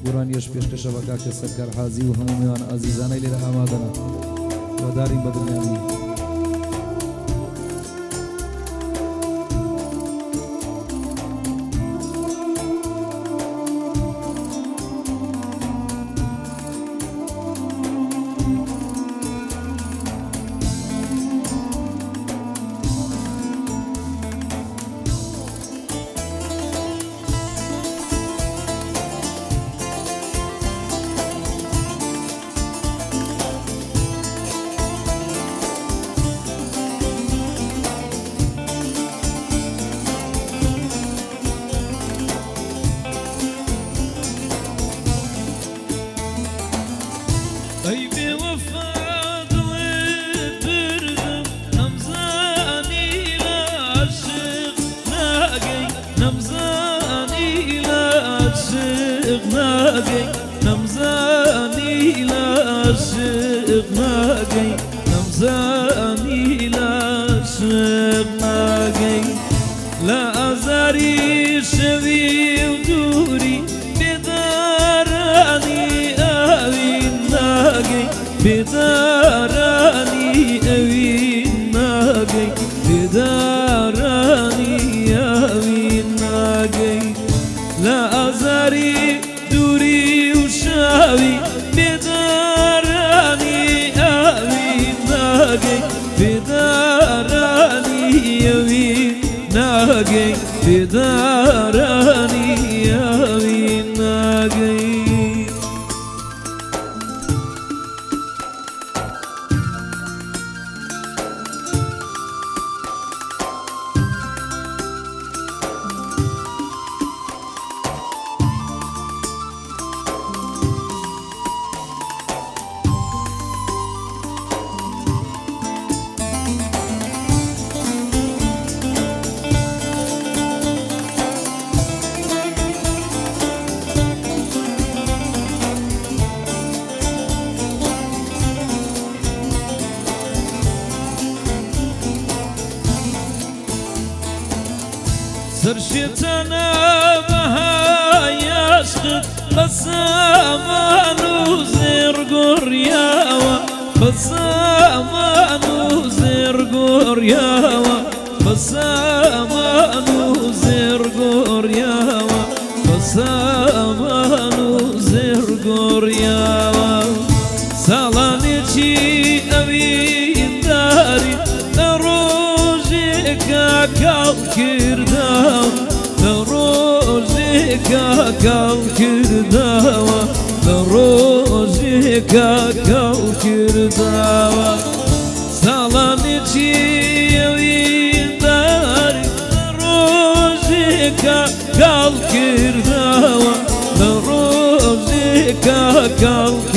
برانی اش پیش شبکه که سرکار حاضی و همه میان عزیزانه لیل آمادنا و داریم بدنیازی لا أزاري شوي ودوري بداراني أوي ناقي بداراني أوي ناقي بداراني أوي ناقي لا أزاري دوري وشاوي بداراني أوي ناقي بداراني أوي ناقي بداراني أوي ناقي سرشتنا بها يشق بسامان وزرقور ياوا بسامان وزرقور ياوا بسامان وزرقور ياوا بسامان وزرقور ياوا سالانيشي أبي داري كاكاو كرداو لروزي كاكاو كرداو لروزي كاكاو كرداو سالانيشي يوين داري لروزي كاكاو كرداو لروزي كاكاو